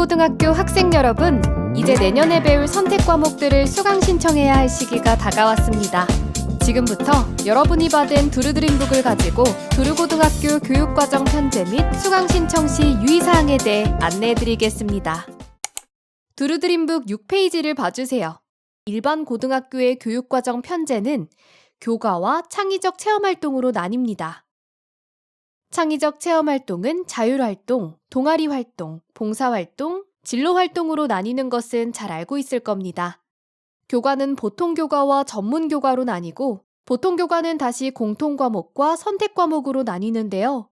두루고등학교 학생 여러분, 이제 내년에 배울 선택 과목들을 수강 신청해야 할 시기가 다가왔습니다. 지금부터 여러분이 받은 두루드림북을 가지고 두루고등학교 교육과정 편제 및 수강 신청 시 유의사항에 대해 안내해드리겠습니다. 두루드림북 6페이지를 봐주세요. 일반 고등학교의 교육과정 편제는 교과와 창의적 체험활동으로 나뉩니다. 창의적 체험활동은 자율활동, 동아리활동, 봉사활동, 진로활동으로 나뉘는 것은 잘 알고 있을 겁니다. 교과는 보통교과와 전문교과로 나뉘고 보통교과는 다시 공통과목과 선택과목으로 나뉘는데요.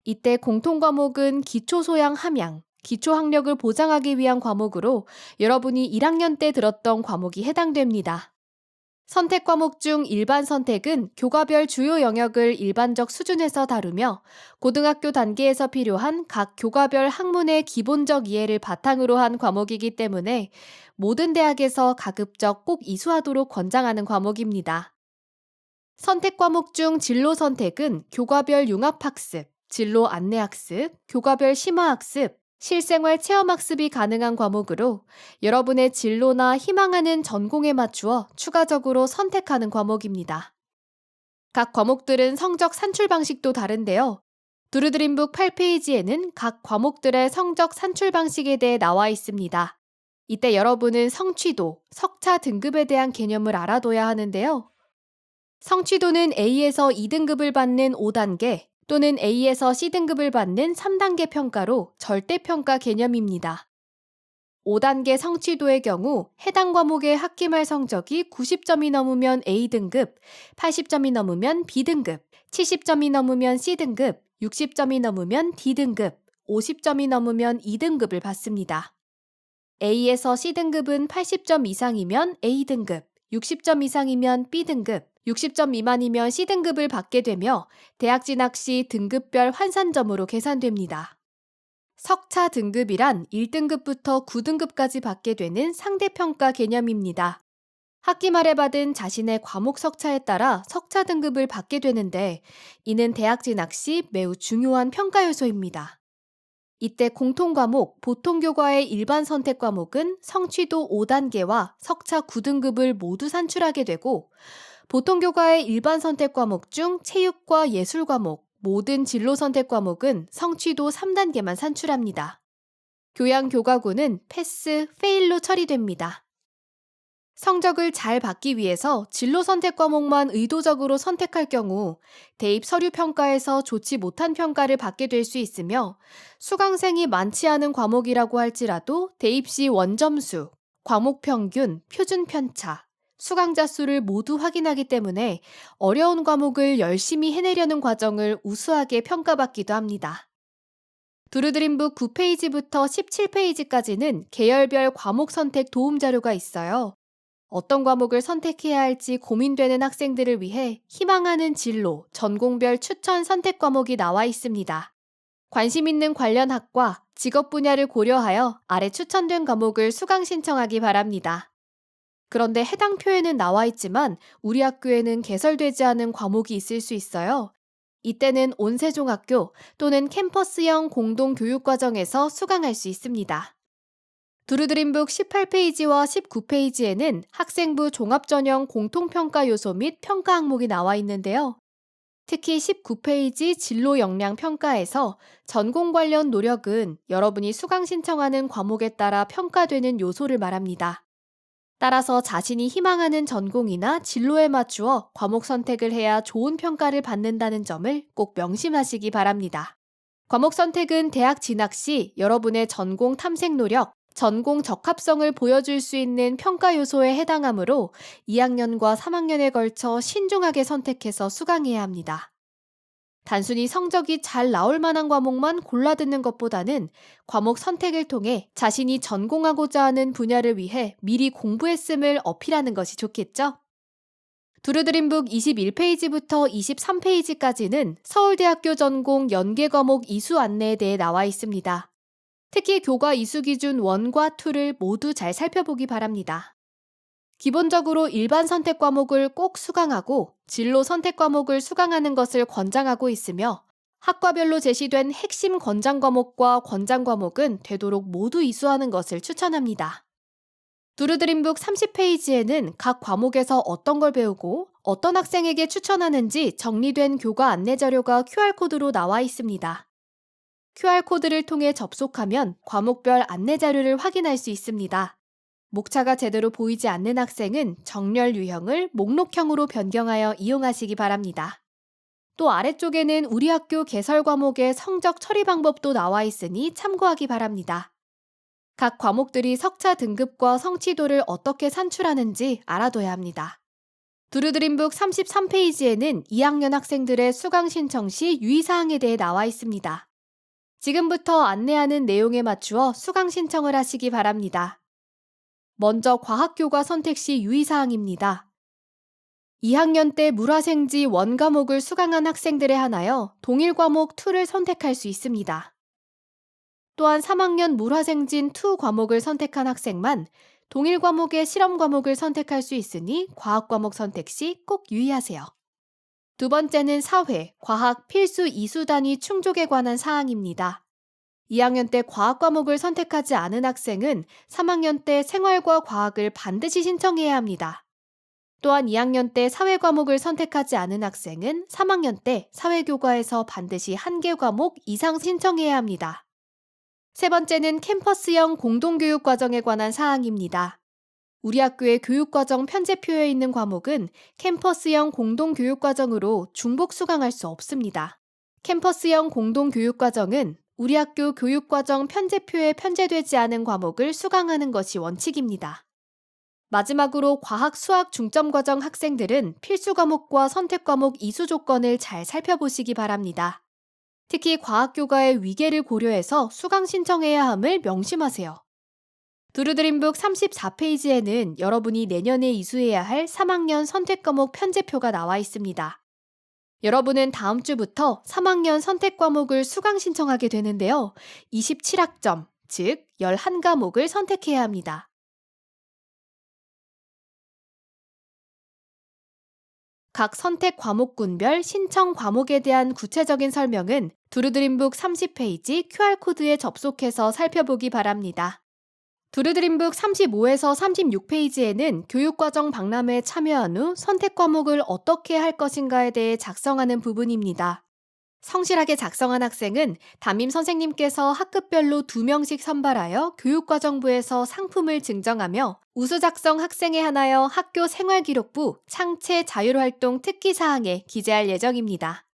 이때 공통과목은 기초소양 함양, 기초학력을 보장하기 위한 과목으로 여러분이 1학년 때 들었던 과목이 해당됩니다. 선택 과목 중 일반 선택은 교과별 주요 영역을 일반적 수준에서 다루며 고등학교 단계에서 필요한 각 교과별 학문의 기본적 이해를 바탕으로 한 과목이기 때문에 모든 대학에서 가급적 꼭 이수하도록 권장하는 과목입니다. 선택 과목 중 진로 선택은 교과별 융합학습, 진로 안내학습, 교과별 심화학습, 실생활 체험학습이 가능한 과목으로 여러분의 진로나 희망하는 전공에 맞추어 추가적으로 선택하는 과목입니다. 각 과목들은 성적 산출 방식도 다른데요. 두루드림북 8페이지에는 각 과목들의 성적 산출 방식에 대해 나와 있습니다. 이때 여러분은 성취도, 석차 등급에 대한 개념을 알아둬야 하는데요. 성취도는 A에서 2등급을 받는 5단계, 또는 A에서 C등급을 받는 3단계 평가로 절대평가 개념입니다. 5단계 성취도의 경우 해당 과목의 학기말 성적이 90점이 넘으면 A등급, 80점이 넘으면 B등급, 70점이 넘으면 C등급, 60점이 넘으면 D등급, 50점이 넘으면 E등급을 받습니다. A에서 C등급은 80점 이상이면 A등급, 60점 이상이면 B등급, 60점 미만이면 C등급을 받게 되며 대학 진학 시 등급별 환산점으로 계산됩니다. 석차 등급이란 1등급부터 9등급까지 받게 되는 상대평가 개념입니다. 학기 말에 받은 자신의 과목 석차에 따라 석차 등급을 받게 되는데 이는 대학 진학 시 매우 중요한 평가 요소입니다. 이때 공통과목, 보통교과의 일반 선택 과목은 성취도 5단계와 석차 9등급을 모두 산출하게 되고 보통교과의 일반 선택 과목 중 체육과 예술 과목, 모든 진로 선택 과목은 성취도 3단계만 산출합니다. 교양교과고는 패스, 페일로 처리됩니다. 성적을 잘 받기 위해서 진로 선택 과목만 의도적으로 선택할 경우 대입 서류 평가에서 좋지 못한 평가를 받게 될 수 있으며 수강생이 많지 않은 과목이라고 할지라도 대입 시 원점수, 과목 평균, 표준 편차, 수강자 수를 모두 확인하기 때문에 어려운 과목을 열심히 해내려는 과정을 우수하게 평가받기도 합니다. 두루드림북 9페이지부터 17페이지까지는 계열별 과목 선택 도움 자료가 있어요. 어떤 과목을 선택해야 할지 고민되는 학생들을 위해 희망하는 진로, 전공별 추천 선택 과목이 나와 있습니다. 관심 있는 관련 학과, 직업 분야를 고려하여 아래 추천된 과목을 수강 신청하기 바랍니다. 그런데 해당 표에는 나와 있지만 우리 학교에는 개설되지 않은 과목이 있을 수 있어요. 이때는 온세종학교 또는 캠퍼스형 공동교육과정에서 수강할 수 있습니다. 두루드림북 18페이지와 19페이지에는 학생부 종합전형 공통평가 요소 및 평가 항목이 나와 있는데요. 특히 19페이지 진로 역량 평가에서 전공 관련 노력은 여러분이 수강 신청하는 과목에 따라 평가되는 요소를 말합니다. 따라서 자신이 희망하는 전공이나 진로에 맞추어 과목 선택을 해야 좋은 평가를 받는다는 점을 꼭 명심하시기 바랍니다. 과목 선택은 대학 진학 시 여러분의 전공 탐색 노력, 전공 적합성을 보여줄 수 있는 평가 요소에 해당하므로 2학년과 3학년에 걸쳐 신중하게 선택해서 수강해야 합니다. 단순히 성적이 잘 나올 만한 과목만 골라 듣는 것보다는 과목 선택을 통해 자신이 전공하고자 하는 분야를 위해 미리 공부했음을 어필하는 것이 좋겠죠? 두루드림북 21페이지부터 23페이지까지는 서울대학교 전공 연계 과목 이수 안내에 대해 나와 있습니다. 특히 교과 이수 기준 1과 2를 모두 잘 살펴보기 바랍니다. 기본적으로 일반 선택 과목을 꼭 수강하고 진로 선택 과목을 수강하는 것을 권장하고 있으며 학과별로 제시된 핵심 권장 과목과 권장 과목은 되도록 모두 이수하는 것을 추천합니다. 두루드림북 30페이지에는 각 과목에서 어떤 걸 배우고 어떤 학생에게 추천하는지 정리된 교과 안내 자료가 QR코드로 나와 있습니다. QR코드를 통해 접속하면 과목별 안내 자료를 확인할 수 있습니다. 목차가 제대로 보이지 않는 학생은 정렬 유형을 목록형으로 변경하여 이용하시기 바랍니다. 또 아래쪽에는 우리 학교 개설 과목의 성적 처리 방법도 나와 있으니 참고하기 바랍니다. 각 과목들이 석차 등급과 성취도를 어떻게 산출하는지 알아둬야 합니다. 두루드림북 33페이지에는 2학년 학생들의 수강 신청 시 유의사항에 대해 나와 있습니다. 지금부터 안내하는 내용에 맞추어 수강 신청을 하시기 바랍니다. 먼저 과학교과 선택 시 유의사항입니다. 2학년 때 물화생지 원과목을 수강한 학생들에 한하여 동일 과목 2를 선택할 수 있습니다. 또한 3학년 물화생진 2 과목을 선택한 학생만 동일 과목의 실험 과목을 선택할 수 있으니 과학 과목 선택 시 꼭 유의하세요. 두 번째는 사회, 과학 필수 이수 단위 충족에 관한 사항입니다. 2학년 때 과학 과목을 선택하지 않은 학생은 3학년 때 생활과 과학을 반드시 신청해야 합니다. 또한 2학년 때 사회 과목을 선택하지 않은 학생은 3학년 때 사회교과에서 반드시 1개 과목 이상 신청해야 합니다. 세 번째는 캠퍼스형 공동교육 과정에 관한 사항입니다. 우리 학교의 교육과정 편제표에 있는 과목은 캠퍼스형 공동교육과정으로 중복 수강할 수 없습니다. 캠퍼스형 공동교육과정은 우리 학교 교육과정 편제표에 편제되지 않은 과목을 수강하는 것이 원칙입니다. 마지막으로 과학, 수학 중점과정 학생들은 필수 과목과 선택 과목 이수 조건을 잘 살펴보시기 바랍니다. 특히 과학교과의 위계를 고려해서 수강 신청해야 함을 명심하세요. 두루드림북 34페이지에는 여러분이 내년에 이수해야 할 3학년 선택과목 편제표가 나와 있습니다. 여러분은 다음 주부터 3학년 선택과목을 수강 신청하게 되는데요. 27학점, 즉 11과목을 선택해야 합니다. 각 선택 과목군별 신청 과목에 대한 구체적인 설명은 두루드림북 30페이지 QR코드에 접속해서 살펴보기 바랍니다. 두루드림북 35에서 36페이지에는 교육과정 박람회에 참여한 후 선택 과목을 어떻게 할 것인가에 대해 작성하는 부분입니다. 성실하게 작성한 학생은 담임 선생님께서 학급별로 2명씩 선발하여 교육과정부에서 상품을 증정하며 우수 작성 학생에 한하여 학교 생활기록부 창체 자율활동 특기사항에 기재할 예정입니다.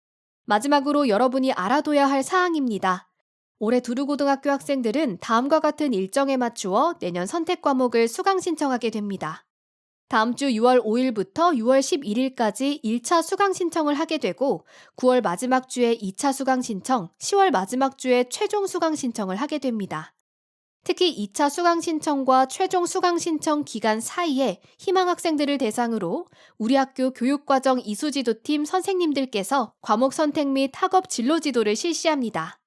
마지막으로 여러분이 알아둬야 할 사항입니다. 올해 두루고등학교 학생들은 다음과 같은 일정에 맞추어 내년 선택 과목을 수강 신청하게 됩니다. 다음 주 6월 5일부터 6월 11일까지 1차 수강 신청을 하게 되고 9월 마지막 주에 2차 수강 신청, 10월 마지막 주에 최종 수강 신청을 하게 됩니다. 특히 2차 수강 신청과 최종 수강 신청 기간 사이에 희망 학생들을 대상으로 우리 학교 교육과정 이수지도팀 선생님들께서 과목 선택 및 학업 진로 지도를 실시합니다.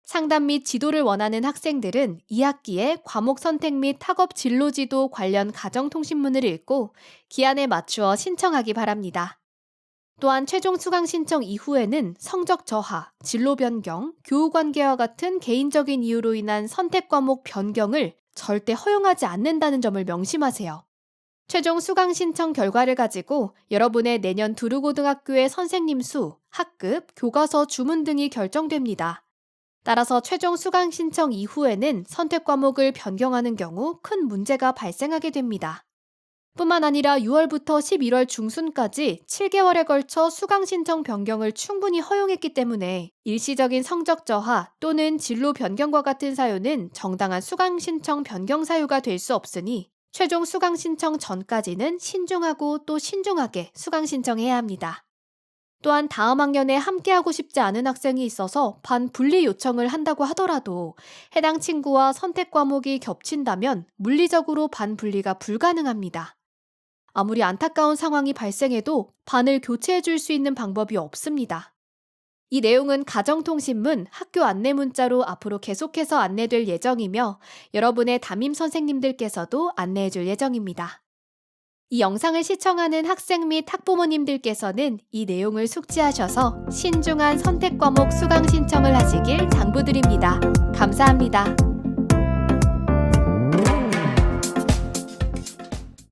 상담 및 지도를 원하는 학생들은 2학기에 과목 선택 및 학업 진로 지도 관련 가정통신문을 읽고 기한에 맞추어 신청하기 바랍니다. 또한 최종 수강 신청 이후에는 성적 저하, 진로 변경, 교우 관계와 같은 개인적인 이유로 인한 선택 과목 변경을 절대 허용하지 않는다는 점을 명심하세요. 최종 수강 신청 결과를 가지고 여러분의 내년 두루고등학교의 선생님 수, 학급, 교과서 주문 등이 결정됩니다. 따라서 최종 수강 신청 이후에는 선택 과목을 변경하는 경우 큰 문제가 발생하게 됩니다. 뿐만 아니라 6월부터 11월 중순까지 7개월에 걸쳐 수강 신청 변경을 충분히 허용했기 때문에 일시적인 성적 저하 또는 진로 변경과 같은 사유는 정당한 수강 신청 변경 사유가 될 수 없으니 최종 수강 신청 전까지는 신중하고 또 신중하게 수강 신청해야 합니다. 또한 다음 학년에 함께하고 싶지 않은 학생이 있어서 반 분리 요청을 한다고 하더라도 해당 친구와 선택 과목이 겹친다면 물리적으로 반 분리가 불가능합니다. 아무리 안타까운 상황이 발생해도 반을 교체해 줄 수 있는 방법이 없습니다. 이 내용은 가정통신문, 학교 안내 문자로 앞으로 계속해서 안내될 예정이며 여러분의 담임 선생님들께서도 안내해 줄 예정입니다. 이 영상을 시청하는 학생 및 학부모님들께서는 이 내용을 숙지하셔서 신중한 선택 과목 수강 신청을 하시길 당부드립니다. 감사합니다.